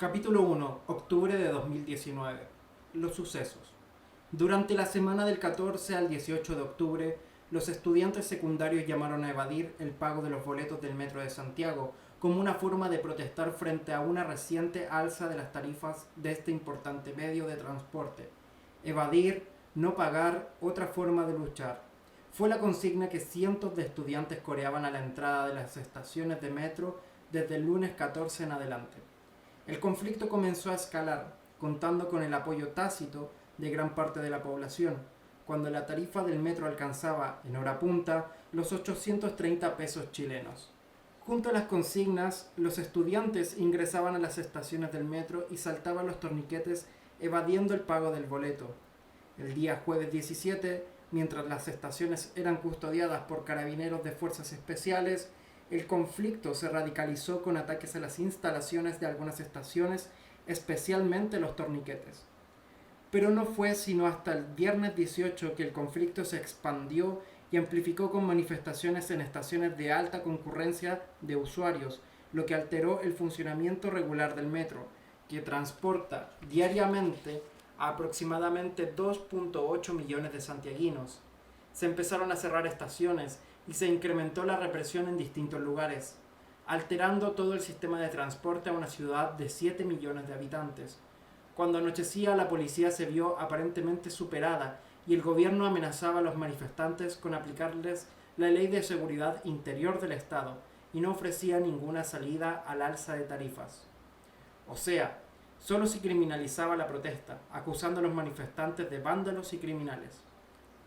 Capítulo 1, octubre de 2019. Los sucesos. Durante la semana del 14 al 18 de octubre, los estudiantes secundarios llamaron a evadir el pago de los boletos del Metro de Santiago como una forma de protestar frente a una reciente alza de las tarifas de este importante medio de transporte. Evadir, no pagar, otra forma de luchar. Fue la consigna que cientos de estudiantes coreaban a la entrada de las estaciones de metro desde el lunes 14 en adelante. El conflicto comenzó a escalar, contando con el apoyo tácito de gran parte de la población, cuando la tarifa del metro alcanzaba, en hora punta, los 830 pesos chilenos. Junto a las consignas, los estudiantes ingresaban a las estaciones del metro y saltaban los torniquetes evadiendo el pago del boleto. El día jueves 17, mientras las estaciones eran custodiadas por carabineros de fuerzas especiales, el conflicto se radicalizó con ataques a las instalaciones de algunas estaciones, especialmente los torniquetes. Pero no fue sino hasta el viernes 18 que el conflicto se expandió y amplificó con manifestaciones en estaciones de alta concurrencia de usuarios, lo que alteró el funcionamiento regular del metro, que transporta diariamente a aproximadamente 2.8 millones de santiaguinos. Se empezaron a cerrar estaciones y se incrementó la represión en distintos lugares, alterando todo el sistema de transporte a una ciudad de 7 millones de habitantes. Cuando anochecía, la policía se vio aparentemente superada y el gobierno amenazaba a los manifestantes con aplicarles la ley de seguridad interior del Estado y no ofrecía ninguna salida al alza de tarifas. O sea, solo se criminalizaba la protesta, acusando a los manifestantes de vándalos y criminales.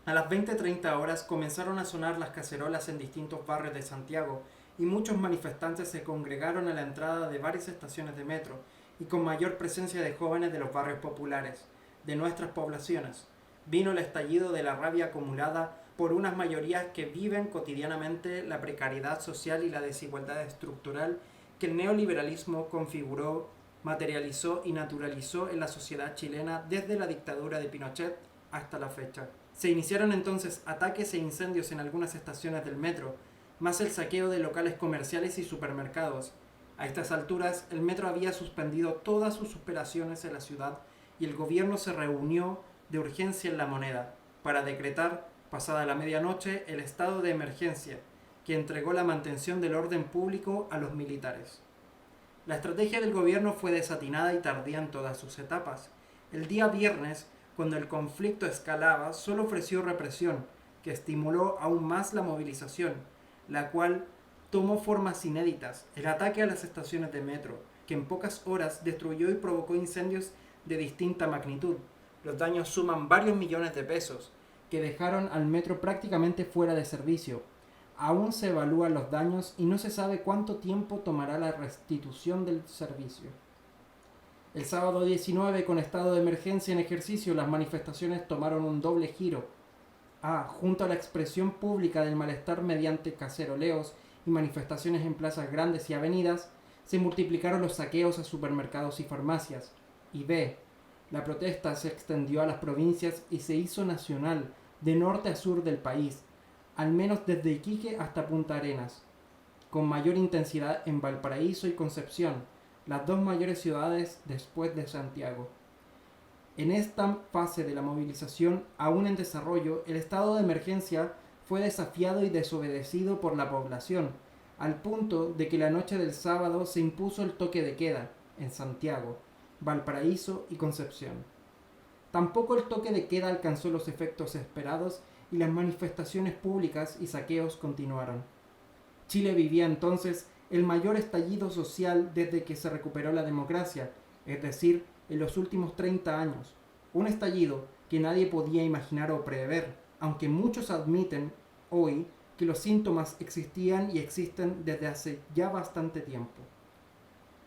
A las 20:30 horas comenzaron a sonar las cacerolas en distintos barrios de Santiago y muchos manifestantes se congregaron a la entrada de varias estaciones de metro y con mayor presencia de jóvenes de los barrios populares, de nuestras poblaciones. Vino el estallido de la rabia acumulada por unas mayorías que viven cotidianamente la precariedad social y la desigualdad estructural que el neoliberalismo configuró, materializó y naturalizó en la sociedad chilena desde la dictadura de Pinochet hasta la fecha. Se iniciaron entonces ataques e incendios en algunas estaciones del metro, más el saqueo de locales comerciales y supermercados. A estas alturas, el metro había suspendido todas sus operaciones en la ciudad y el gobierno se reunió de urgencia en La Moneda para decretar, pasada la medianoche, el estado de emergencia, que entregó la mantención del orden público a los militares. La estrategia del gobierno fue desatinada y tardía en todas sus etapas. El día viernes, cuando el conflicto escalaba, solo ofreció represión, que estimuló aún más la movilización, la cual tomó formas inéditas. El ataque a las estaciones de metro, que en pocas horas destruyó y provocó incendios de distinta magnitud. Los daños suman varios millones de pesos, que dejaron al metro prácticamente fuera de servicio. Aún se evalúan los daños y no se sabe cuánto tiempo tomará la restitución del servicio. El sábado 19, con estado de emergencia en ejercicio, las manifestaciones tomaron un doble giro. Junto a la expresión pública del malestar mediante caceroleos y manifestaciones en plazas grandes y avenidas, se multiplicaron los saqueos a supermercados y farmacias. Y B, la protesta se extendió a las provincias y se hizo nacional, de norte a sur del país, al menos desde Iquique hasta Punta Arenas, con mayor intensidad en Valparaíso y Concepción, las dos mayores ciudades después de Santiago. En esta fase de la movilización, aún en desarrollo, el estado de emergencia fue desafiado y desobedecido por la población, al punto de que la noche del sábado se impuso el toque de queda en Santiago, Valparaíso y Concepción. Tampoco el toque de queda alcanzó los efectos esperados y las manifestaciones públicas y saqueos continuaron. Chile vivía entonces el mayor estallido social desde que se recuperó la democracia, es decir, en los últimos 30 años. Un estallido que nadie podía imaginar o prever, aunque muchos admiten hoy que los síntomas existían y existen desde hace ya bastante tiempo.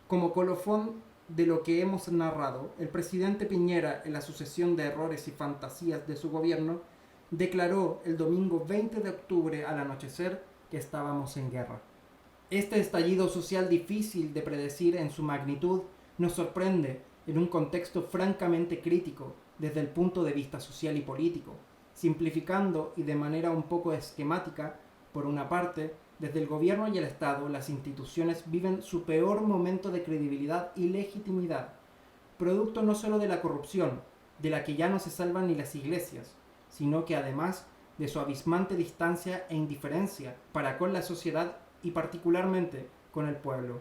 Como colofón de lo que hemos narrado, el presidente Piñera, en la sucesión de errores y fantasías de su gobierno, declaró el domingo 20 de octubre al anochecer que estábamos en guerra. Este estallido social difícil de predecir en su magnitud nos sorprende en un contexto francamente crítico desde el punto de vista social y político, simplificando y de manera un poco esquemática, por una parte, Desde el gobierno y el Estado, las instituciones viven su peor momento de credibilidad y legitimidad, producto no solo de la corrupción, de la que ya no se salvan ni las iglesias, sino que además de su abismante distancia e indiferencia para con la sociedad y particularmente con el pueblo.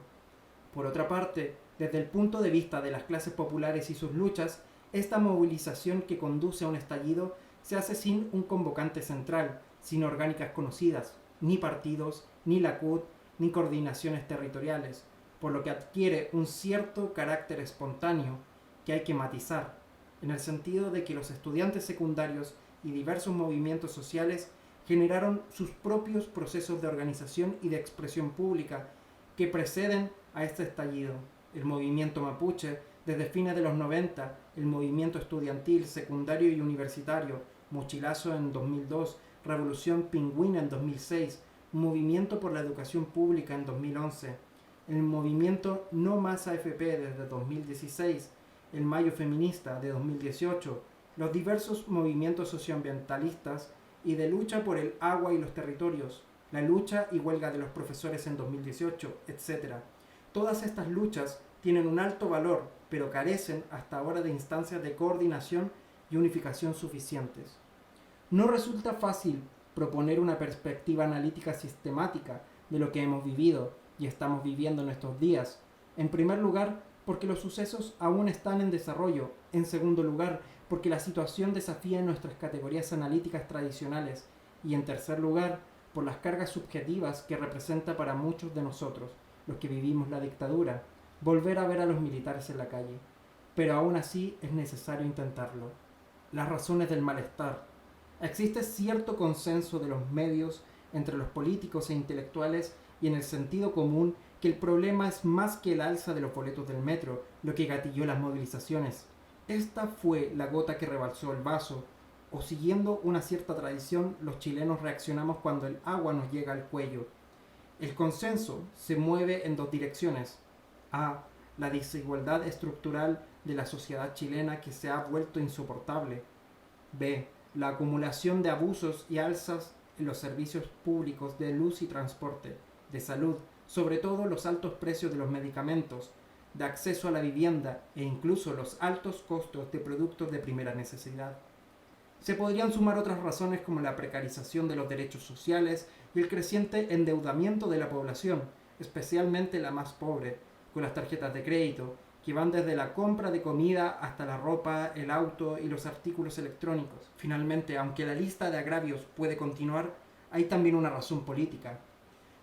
Por otra parte, desde el punto de vista de las clases populares y sus luchas, esta movilización que conduce a un estallido se hace sin un convocante central, sin orgánicas conocidas, ni partidos, ni la CUT, ni coordinaciones territoriales, por lo que adquiere un cierto carácter espontáneo que hay que matizar, en el sentido de que los estudiantes secundarios y diversos movimientos sociales generaron sus propios procesos de organización y de expresión pública que preceden a este estallido. El movimiento mapuche, desde fines de los 90, el movimiento estudiantil, secundario y universitario, Mochilazo en 2002, Revolución Pingüina en 2006, Movimiento por la Educación Pública en 2011, el movimiento No Más AFP desde 2016, el Mayo Feminista de 2018, los diversos movimientos socioambientalistas y de lucha por el agua y los territorios, la lucha y huelga de los profesores en 2018, etc. Todas estas luchas tienen un alto valor, pero carecen hasta ahora de instancias de coordinación y unificación suficientes. No resulta fácil proponer una perspectiva analítica sistemática de lo que hemos vivido y estamos viviendo en estos días. En primer lugar, porque los sucesos aún están en desarrollo. En segundo lugar, porque la situación desafía nuestras categorías analíticas tradicionales. Y en tercer lugar, por las cargas subjetivas que representa para muchos de nosotros, los que vivimos la dictadura, volver a ver a los militares en la calle. Pero aún así es necesario intentarlo. Las razones del malestar. Existe cierto consenso de los medios entre los políticos e intelectuales y en el sentido común que el problema es más que el alza de los boletos del metro, lo que gatilló las movilizaciones. Esta fue la gota que rebalsó el vaso, o siguiendo una cierta tradición, los chilenos reaccionamos cuando el agua nos llega al cuello. El consenso se mueve en dos direcciones. A. La desigualdad estructural de la sociedad chilena que se ha vuelto insoportable. B. La acumulación de abusos y alzas en los servicios públicos de luz y transporte, de salud, sobre todo los altos precios de los medicamentos, de acceso a la vivienda e incluso los altos costos de productos de primera necesidad. Se podrían sumar otras razones como la precarización de los derechos sociales y el creciente endeudamiento de la población, especialmente la más pobre, con las tarjetas de crédito, que van desde la compra de comida hasta la ropa, el auto y los artículos electrónicos. Finalmente, aunque la lista de agravios puede continuar, hay también una razón política.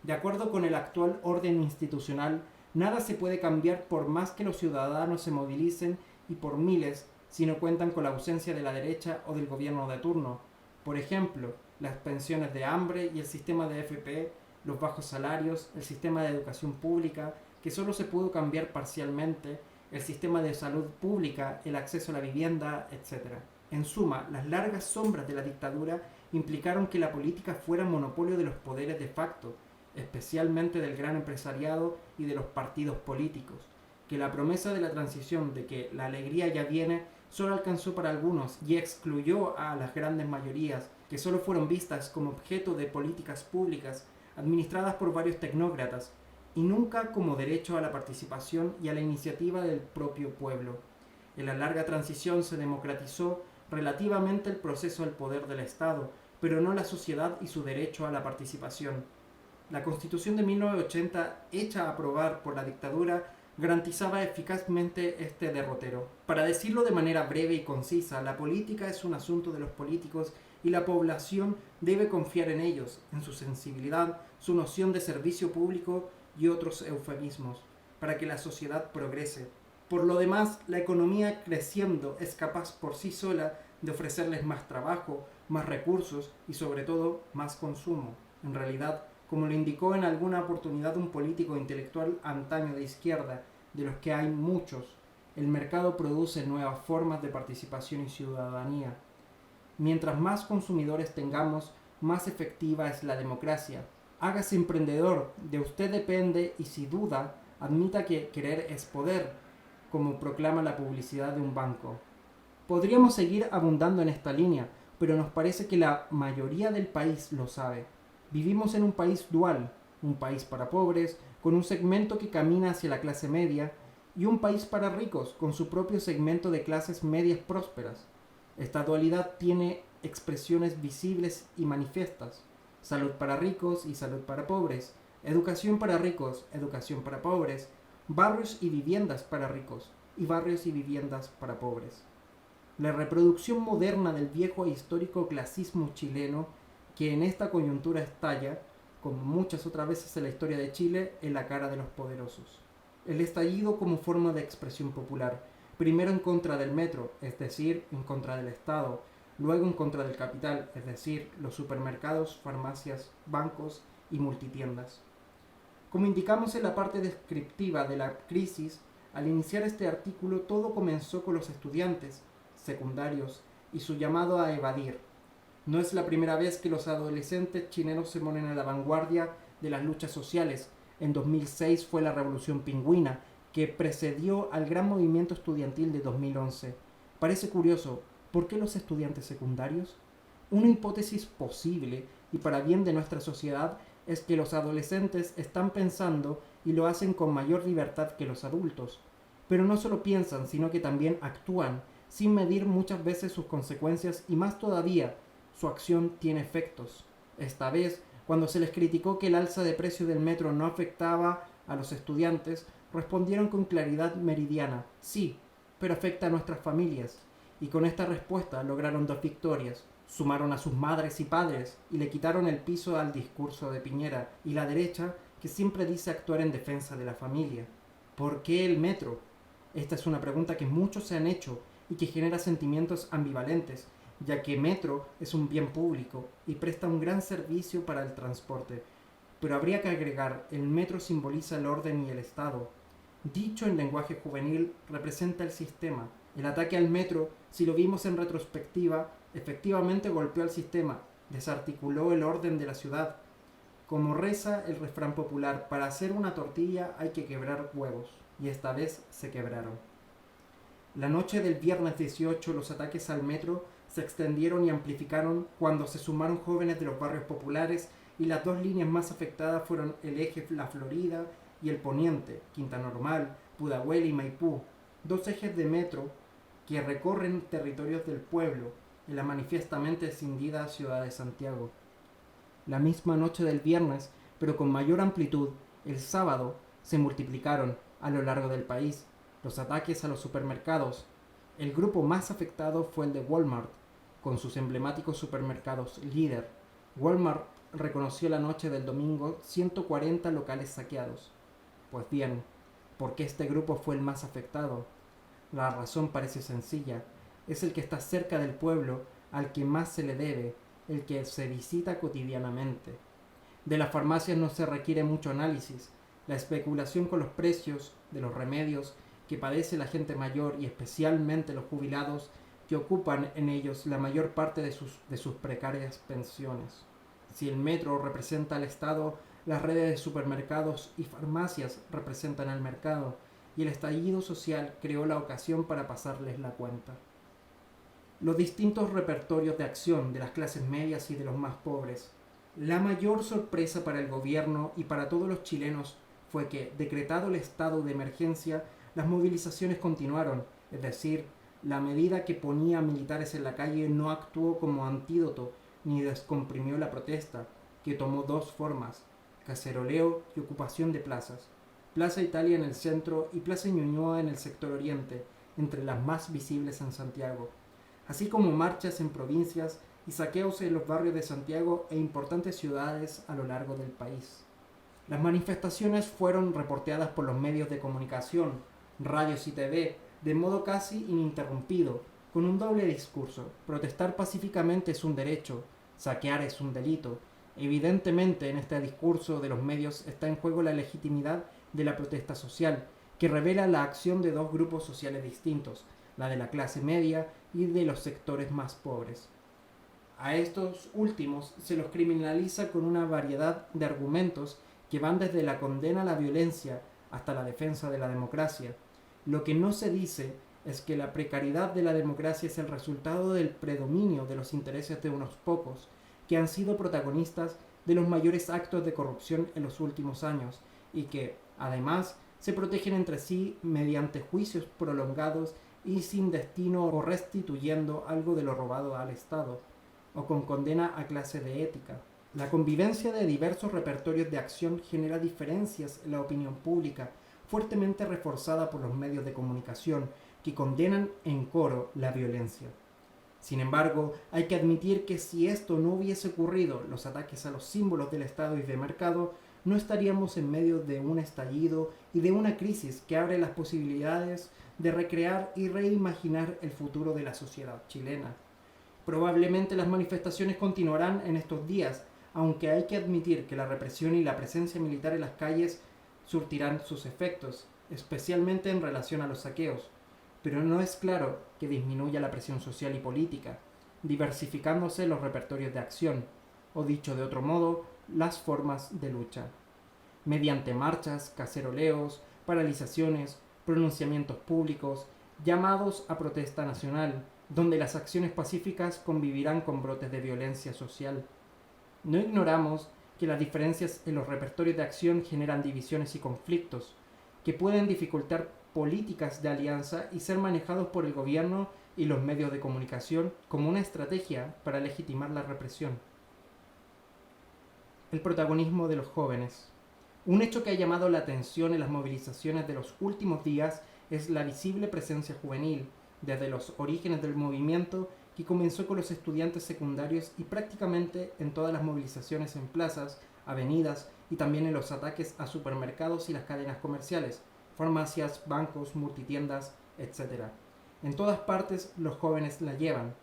De acuerdo con el actual orden institucional, nada se puede cambiar por más que los ciudadanos se movilicen y por miles si no cuentan con la ausencia de la derecha o del gobierno de turno. Por ejemplo, las pensiones de hambre y el sistema de AFP, los bajos salarios, el sistema de educación pública, que solo se pudo cambiar parcialmente, el sistema de salud pública, el acceso a la vivienda, etc. En suma, las largas sombras de la dictadura implicaron que la política fuera monopolio de los poderes de facto, especialmente del gran empresariado y de los partidos políticos, que la promesa de la transición de que la alegría ya viene solo alcanzó para algunos y excluyó a las grandes mayorías, que solo fueron vistas como objeto de políticas públicas administradas por varios tecnócratas, y nunca como derecho a la participación y a la iniciativa del propio pueblo. En la larga transición se democratizó relativamente el proceso del poder del Estado, pero no la sociedad y su derecho a la participación. La Constitución de 1980, hecha a aprobar por la dictadura, garantizaba eficazmente este derrotero. Para decirlo de manera breve y concisa, la política es un asunto de los políticos y la población debe confiar en ellos, en su sensibilidad, su noción de servicio público y otros eufemismos, para que la sociedad progrese. Por lo demás, la economía creciendo es capaz por sí sola de ofrecerles más trabajo, más recursos y sobre todo más consumo. En realidad, como lo indicó en alguna oportunidad un político intelectual antaño de izquierda, de los que hay muchos, el mercado produce nuevas formas de participación y ciudadanía. Mientras más consumidores tengamos, más efectiva es la democracia. Hágase emprendedor, de usted depende y si duda, admita que querer es poder, como proclama la publicidad de un banco. Podríamos seguir abundando en esta línea, pero nos parece que la mayoría del país lo sabe. Vivimos en un país dual, un país para pobres, con un segmento que camina hacia la clase media, y un país para ricos, con su propio segmento de clases medias prósperas. Esta dualidad tiene expresiones visibles y manifiestas: salud para ricos y salud para pobres, educación para ricos, educación para pobres, barrios y viviendas para ricos, y barrios y viviendas para pobres. La reproducción moderna del viejo e histórico clasismo chileno, que en esta coyuntura estalla, como muchas otras veces en la historia de Chile, en la cara de los poderosos. El estallido como forma de expresión popular, primero en contra del metro, es decir, en contra del Estado, luego en contra del capital, es decir, los supermercados, farmacias, bancos y multitiendas. Como indicamos en la parte descriptiva de la crisis, al iniciar este artículo todo comenzó con los estudiantes secundarios y su llamado a evadir. No es la primera vez que los adolescentes chilenos se ponen a la vanguardia de las luchas sociales. En 2006 fue la Revolución Pingüina, que precedió al gran movimiento estudiantil de 2011. Parece curioso, ¿por qué los estudiantes secundarios? Una hipótesis posible, y para bien de nuestra sociedad, es que los adolescentes están pensando y lo hacen con mayor libertad que los adultos. Pero no solo piensan, sino que también actúan, sin medir muchas veces sus consecuencias, y más todavía, su acción tiene efectos. Esta vez, cuando se les criticó que el alza de precio del metro no afectaba a los estudiantes, respondieron con claridad meridiana: sí, pero afecta a nuestras familias. Y con esta respuesta lograron 2 victorias. Sumaron a sus madres y padres y le quitaron el piso al discurso de Piñera y la derecha, que siempre dice actuar en defensa de la familia. ¿Por qué el metro? Esta es una pregunta que muchos se han hecho y que genera sentimientos ambivalentes, ya que metro es un bien público y presta un gran servicio para el transporte. Pero habría que agregar: el metro simboliza el orden y el Estado. Dicho en lenguaje juvenil, representa el sistema. El ataque al metro, si lo vimos en retrospectiva, efectivamente golpeó al sistema, desarticuló el orden de la ciudad. Como reza el refrán popular, para hacer una tortilla hay que quebrar huevos, y esta vez se quebraron. La noche del viernes 18 los ataques al metro se extendieron y amplificaron cuando se sumaron jóvenes de los barrios populares, y las 2 líneas más afectadas fueron el eje La Florida y el poniente, Quinta Normal, Pudahuel y Maipú, 2 ejes de metro que recorren territorios del pueblo en la manifiestamente escindida ciudad de Santiago. La misma noche del viernes, pero con mayor amplitud, el sábado se multiplicaron a lo largo del país los ataques a los supermercados. El grupo más afectado fue el de Walmart, con sus emblemáticos supermercados líder. Walmart reconoció la noche del domingo 140 locales saqueados. Pues bien, ¿por qué este grupo fue el más afectado? La razón parece sencilla: es el que está cerca del pueblo, al que más se le debe, el que se visita cotidianamente. De las farmacias no se requiere mucho análisis. La especulación con los precios de los remedios que padece la gente mayor, y especialmente los jubilados, que ocupan en ellos la mayor parte de sus precarias pensiones. Si el metro representa al Estado, las redes de supermercados y farmacias representan al mercado, y el estallido social creó la ocasión para pasarles la cuenta. Los distintos repertorios de acción de las clases medias y de los más pobres. La mayor sorpresa para el gobierno y para todos los chilenos fue que, decretado el estado de emergencia, las movilizaciones continuaron, es decir, la medida que ponía a militares en la calle no actuó como antídoto ni descomprimió la protesta, que tomó 2 formas: caceroleo y ocupación de plazas. Plaza Italia en el centro y Plaza Ñuñoa en el sector oriente, entre las más visibles en Santiago, así como marchas en provincias y saqueos en los barrios de Santiago e importantes ciudades a lo largo del país. Las manifestaciones fueron reporteadas por los medios de comunicación, radios y TV, de modo casi ininterrumpido, con un doble discurso: protestar pacíficamente es un derecho, saquear es un delito. Evidentemente, en este discurso de los medios está en juego la legitimidad de la protesta social, que revela la acción de 2 grupos sociales distintos, la de la clase media y de los sectores más pobres. A estos últimos se los criminaliza con una variedad de argumentos que van desde la condena a la violencia hasta la defensa de la democracia. Lo que no se dice es que la precariedad de la democracia es el resultado del predominio de los intereses de unos pocos, que han sido protagonistas de los mayores actos de corrupción en los últimos años y que, además, se protegen entre sí mediante juicios prolongados y sin destino o restituyendo algo de lo robado al Estado, o con condena a clase de ética. La convivencia de diversos repertorios de acción genera diferencias en la opinión pública, fuertemente reforzada por los medios de comunicación, que condenan en coro la violencia. Sin embargo, hay que admitir que si esto no hubiese ocurrido, los ataques a los símbolos del Estado y de mercado, no estaríamos en medio de un estallido y de una crisis que abre las posibilidades de recrear y reimaginar el futuro de la sociedad chilena. Probablemente las manifestaciones continuarán en estos días, aunque hay que admitir que la represión y la presencia militar en las calles surtirán sus efectos, especialmente en relación a los saqueos, pero no es claro que disminuya la presión social y política, diversificándose los repertorios de acción, o dicho de otro modo, las formas de lucha. Mediante marchas, caceroleos, paralizaciones, pronunciamientos públicos, llamados a protesta nacional, donde las acciones pacíficas convivirán con brotes de violencia social. No ignoramos que las diferencias en los repertorios de acción generan divisiones y conflictos, que pueden dificultar políticas de alianza y ser manejados por el gobierno y los medios de comunicación como una estrategia para legitimar la represión. El protagonismo de los jóvenes. Un hecho que ha llamado la atención en las movilizaciones de los últimos días es la visible presencia juvenil, desde los orígenes del movimiento que comenzó con los estudiantes secundarios y prácticamente en todas las movilizaciones en plazas, avenidas y también en los ataques a supermercados y las cadenas comerciales, farmacias, bancos, multitiendas, etc. En todas partes los jóvenes la llevan.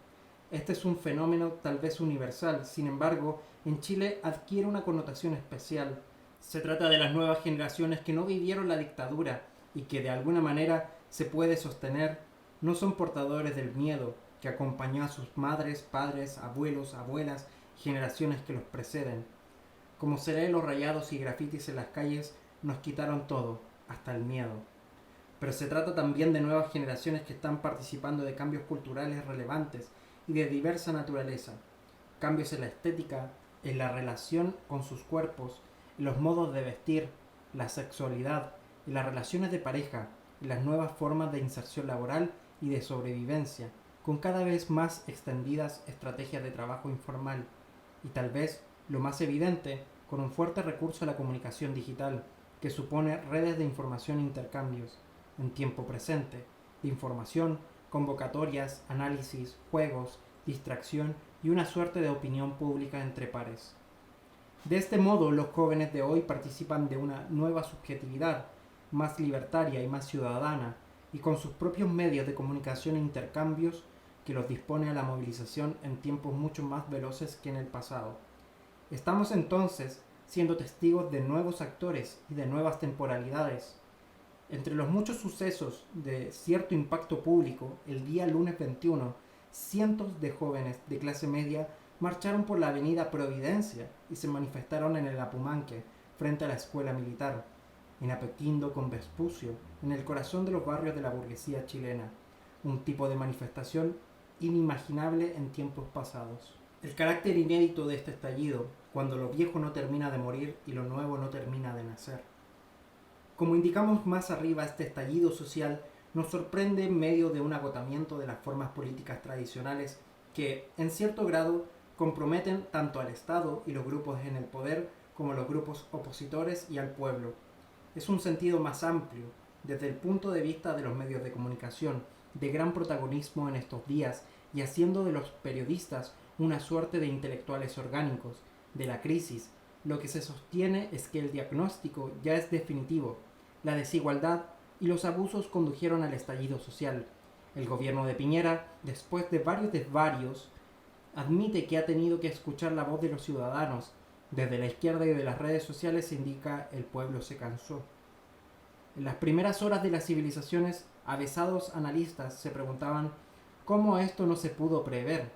Este es un fenómeno tal vez universal, sin embargo, en Chile adquiere una connotación especial. Se trata de las nuevas generaciones que no vivieron la dictadura y que de alguna manera se puede sostener, no son portadores del miedo que acompañó a sus madres, padres, abuelos, abuelas, generaciones que los preceden. Como se lee los rayados y grafitis en las calles, nos quitaron todo, hasta el miedo. Pero se trata también de nuevas generaciones que están participando de cambios culturales relevantes y de diversa naturaleza. Cambios en la estética, en la relación con sus cuerpos, en los modos de vestir, la sexualidad, en las relaciones de pareja, en las nuevas formas de inserción laboral y de sobrevivencia, con cada vez más extendidas estrategias de trabajo informal y tal vez, lo más evidente, con un fuerte recurso a la comunicación digital, que supone redes de información e intercambios, en tiempo presente, de información, convocatorias, análisis, juegos, distracción y una suerte de opinión pública entre pares. De este modo, los jóvenes de hoy participan de una nueva subjetividad, más libertaria y más ciudadana, y con sus propios medios de comunicación e intercambios que los dispone a la movilización en tiempos mucho más veloces que en el pasado. Estamos entonces siendo testigos de nuevos actores y de nuevas temporalidades. Entre los muchos sucesos de cierto impacto público, el día lunes 21, cientos de jóvenes de clase media marcharon por la avenida Providencia y se manifestaron en el Apumanque, frente a la escuela militar, en Apequindo con Vespucio, en el corazón de los barrios de la burguesía chilena, un tipo de manifestación inimaginable en tiempos pasados. El carácter inédito de este estallido, cuando lo viejo no termina de morir y lo nuevo no termina de nacer. Como indicamos más arriba, este estallido social nos sorprende en medio de un agotamiento de las formas políticas tradicionales que, en cierto grado, comprometen tanto al Estado y los grupos en el poder como los grupos opositores y al pueblo. Es un sentido más amplio, desde el punto de vista de los medios de comunicación, de gran protagonismo en estos días y haciendo de los periodistas una suerte de intelectuales orgánicos de la crisis. Lo que se sostiene es que el diagnóstico ya es definitivo. La desigualdad y los abusos condujeron al estallido social. El gobierno de Piñera, después de varios desvarios, admite que ha tenido que escuchar la voz de los ciudadanos. Desde la izquierda y de las redes sociales se indica el pueblo se cansó. En las primeras horas de las civilizaciones, avesados analistas se preguntaban cómo esto no se pudo prever,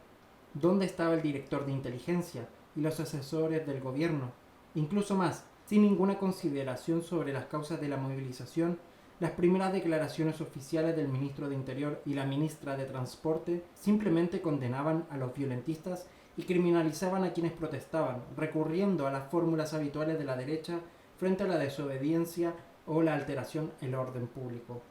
dónde estaba el director de inteligencia y los asesores del gobierno. Incluso más, sin ninguna consideración sobre las causas de la movilización, las primeras declaraciones oficiales del ministro de Interior y la ministra de Transporte simplemente condenaban a los violentistas y criminalizaban a quienes protestaban, recurriendo a las fórmulas habituales de la derecha frente a la desobediencia o la alteración del orden público.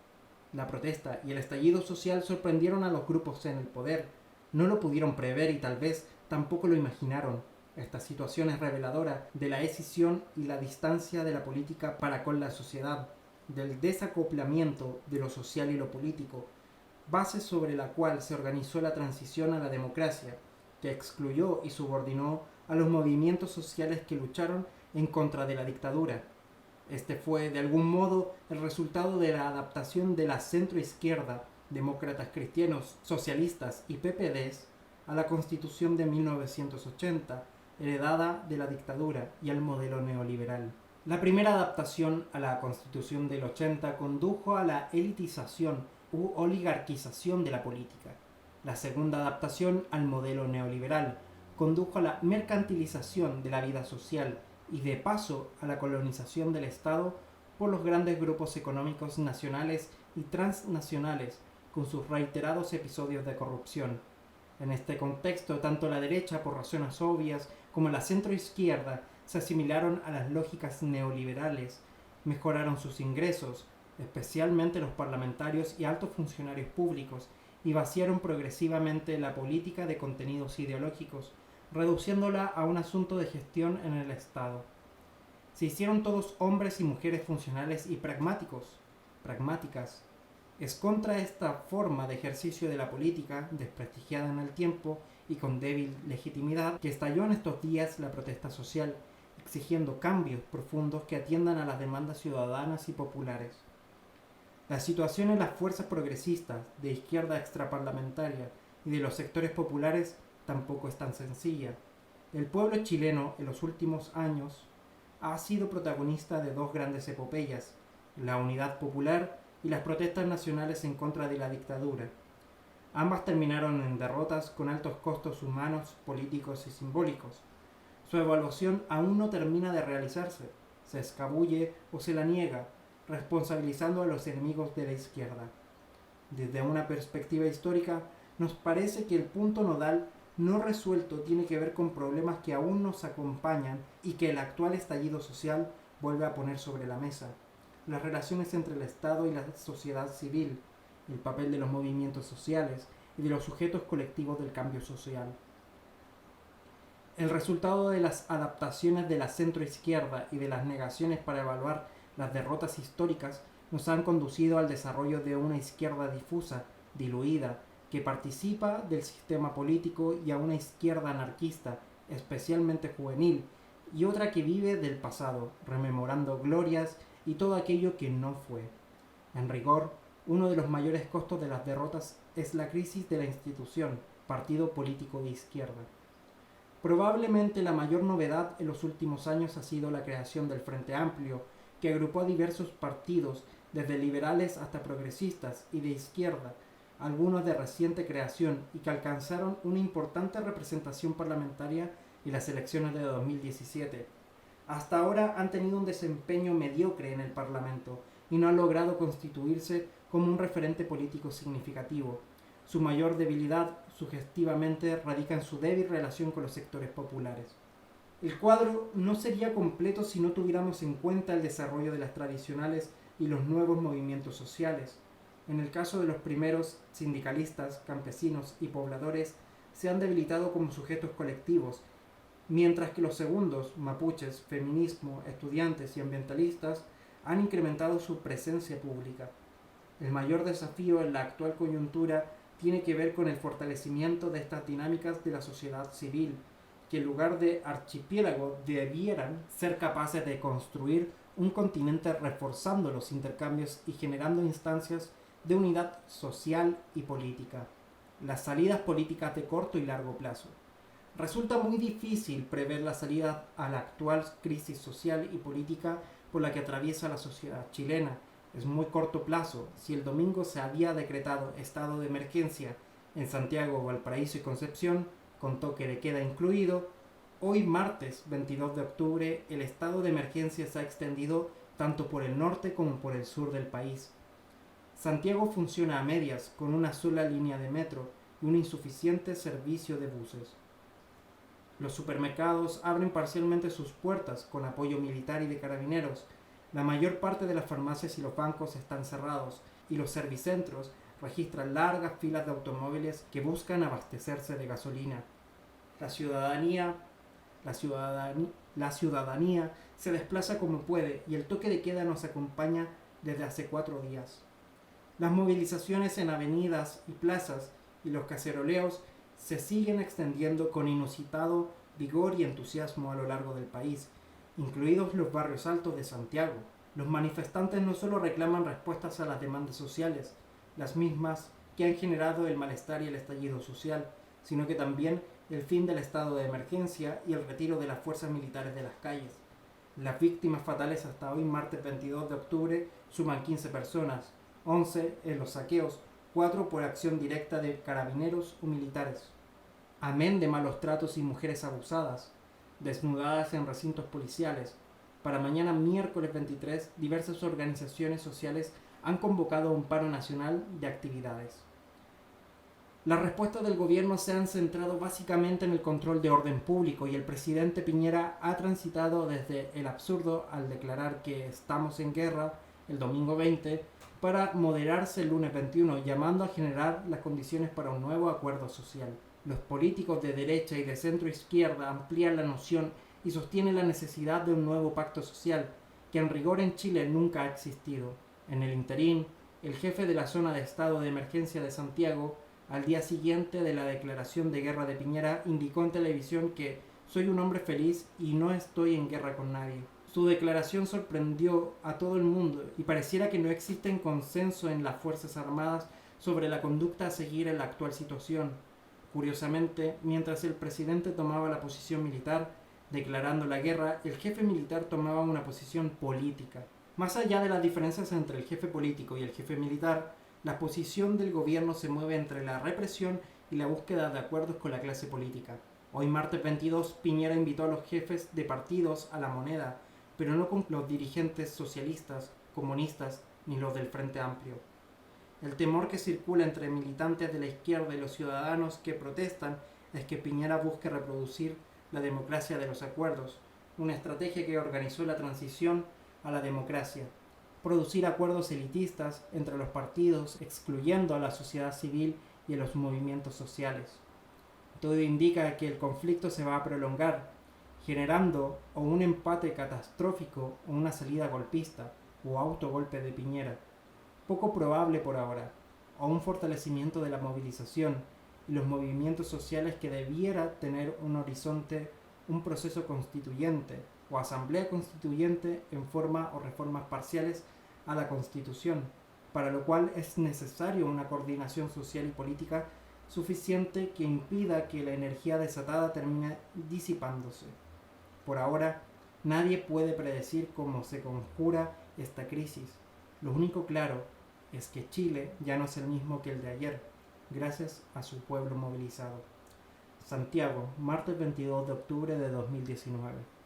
La protesta y el estallido social sorprendieron a los grupos en el poder. No lo pudieron prever y tal vez tampoco lo imaginaron. Esta situación es reveladora de la escisión y la distancia de la política para con la sociedad, del desacoplamiento de lo social y lo político, base sobre la cual se organizó la transición a la democracia, que excluyó y subordinó a los movimientos sociales que lucharon en contra de la dictadura. Este fue, de algún modo, el resultado de la adaptación de la centroizquierda, demócratas cristianos, socialistas y PPDs, a la Constitución de 1980, heredada de la dictadura y al modelo neoliberal. La primera adaptación a la Constitución del 80 condujo a la elitización u oligarquización de la política. La segunda adaptación al modelo neoliberal condujo a la mercantilización de la vida social y de paso a la colonización del Estado por los grandes grupos económicos nacionales y transnacionales con sus reiterados episodios de corrupción. En este contexto, tanto la derecha, por razones obvias, como la centroizquierda se asimilaron a las lógicas neoliberales, mejoraron sus ingresos, especialmente los parlamentarios y altos funcionarios públicos, y vaciaron progresivamente la política de contenidos ideológicos, reduciéndola a un asunto de gestión en el Estado. Se hicieron todos hombres y mujeres funcionales y pragmáticas. Es contra esta forma de ejercicio de la política, desprestigiada en el tiempo y con débil legitimidad, que estalló en estos días la protesta social, exigiendo cambios profundos que atiendan a las demandas ciudadanas y populares. La situación en las fuerzas progresistas, de izquierda extraparlamentaria y de los sectores populares tampoco es tan sencilla. El pueblo chileno en los últimos años ha sido protagonista de dos grandes epopeyas, la Unidad Popular y las protestas nacionales en contra de la dictadura. Ambas terminaron en derrotas con altos costos humanos, políticos y simbólicos. Su evaluación aún no termina de realizarse, se escabulle o se la niega, responsabilizando a los enemigos de la izquierda. Desde una perspectiva histórica, nos parece que el punto nodal no resuelto tiene que ver con problemas que aún nos acompañan y que el actual estallido social vuelve a poner sobre la mesa. Las relaciones entre el Estado y la sociedad civil, el papel de los movimientos sociales y de los sujetos colectivos del cambio social. El resultado de las adaptaciones de la centroizquierda y de las negaciones para evaluar las derrotas históricas nos han conducido al desarrollo de una izquierda difusa, diluida, que participa del sistema político, y a una izquierda anarquista, especialmente juvenil, y otra que vive del pasado, rememorando glorias y todo aquello que no fue. En rigor, uno de los mayores costos de las derrotas es la crisis de la institución, partido político de izquierda. Probablemente la mayor novedad en los últimos años ha sido la creación del Frente Amplio, que agrupó a diversos partidos, desde liberales hasta progresistas y de izquierda, algunos de reciente creación, y que alcanzaron una importante representación parlamentaria en las elecciones de 2017. Hasta ahora han tenido un desempeño mediocre en el Parlamento y no han logrado constituirse como un referente político significativo. Su mayor debilidad, sugestivamente, radica en su débil relación con los sectores populares. El cuadro no sería completo si no tuviéramos en cuenta el desarrollo de las tradicionales y los nuevos movimientos sociales. En el caso de los primeros, sindicalistas, campesinos y pobladores se han debilitado como sujetos colectivos, mientras que los segundos, mapuches, feminismo, estudiantes y ambientalistas, han incrementado su presencia pública. El mayor desafío en la actual coyuntura tiene que ver con el fortalecimiento de estas dinámicas de la sociedad civil, que en lugar de archipiélago debieran ser capaces de construir un continente reforzando los intercambios y generando instancias de unidad social y política. Las salidas políticas de corto y largo plazo. Resulta muy difícil prever la salida a la actual crisis social y política por la que atraviesa la sociedad chilena. Es muy corto plazo. Si el domingo se había decretado estado de emergencia en Santiago, Valparaíso y Concepción, con toque de queda incluido, hoy martes 22 de octubre el estado de emergencia se ha extendido tanto por el norte como por el sur del país. Santiago funciona a medias, con una sola línea de metro y un insuficiente servicio de buses. Los supermercados abren parcialmente sus puertas con apoyo militar y de carabineros. La mayor parte de las farmacias y los bancos están cerrados y los servicentros registran largas filas de automóviles que buscan abastecerse de gasolina. La ciudadanía, la ciudadanía se desplaza como puede y el toque de queda nos acompaña desde hace 4 días. Las movilizaciones en avenidas y plazas y los caceroleos se siguen extendiendo con inusitado vigor y entusiasmo a lo largo del país, incluidos los barrios altos de Santiago. Los manifestantes no solo reclaman respuestas a las demandas sociales, las mismas que han generado el malestar y el estallido social, sino que también el fin del estado de emergencia y el retiro de las fuerzas militares de las calles. Las víctimas fatales hasta hoy, martes 22 de octubre, suman 15 personas, 11 en los saqueos, 4 por acción directa de carabineros o militares. Amén de malos tratos y mujeres abusadas, desnudadas en recintos policiales. Para mañana miércoles 23, diversas organizaciones sociales han convocado un paro nacional de actividades. Las respuestas del gobierno se han centrado básicamente en el control de orden público y el presidente Piñera ha transitado desde el absurdo al declarar que estamos en guerra el domingo 20 para moderarse el lunes 21, llamando a generar las condiciones para un nuevo acuerdo social. Los políticos de derecha y de centro izquierda amplían la noción y sostienen la necesidad de un nuevo pacto social, que en rigor en Chile nunca ha existido. En el interín, el jefe de la zona de estado de emergencia de Santiago, al día siguiente de la declaración de guerra de Piñera, indicó en televisión que soy un hombre feliz y no estoy en guerra con nadie. Su declaración sorprendió a todo el mundo y pareciera que no existe un consenso en las Fuerzas Armadas sobre la conducta a seguir en la actual situación. Curiosamente, mientras el presidente tomaba la posición militar, declarando la guerra, el jefe militar tomaba una posición política. Más allá de las diferencias entre el jefe político y el jefe militar, la posición del gobierno se mueve entre la represión y la búsqueda de acuerdos con la clase política. Hoy, martes 22, Piñera invitó a los jefes de partidos a la moneda, pero no con los dirigentes socialistas, comunistas ni los del Frente Amplio. El temor que circula entre militantes de la izquierda y los ciudadanos que protestan es que Piñera busque reproducir la democracia de los acuerdos, una estrategia que organizó la transición a la democracia. Producir acuerdos elitistas entre los partidos, excluyendo a la sociedad civil y a los movimientos sociales. Todo indica que el conflicto se va a prolongar, generando o un empate catastrófico o una salida golpista o autogolpe de Piñera, poco probable por ahora, o un fortalecimiento de la movilización y los movimientos sociales que debiera tener un horizonte, un proceso constituyente o asamblea constituyente en forma o reformas parciales a la Constitución, para lo cual es necesario una coordinación social y política suficiente que impida que la energía desatada termine disipándose. Por ahora, nadie puede predecir cómo se conjura esta crisis. Lo único claro es que Chile ya no es el mismo que el de ayer, gracias a su pueblo movilizado. Santiago, martes 22 de octubre de 2019.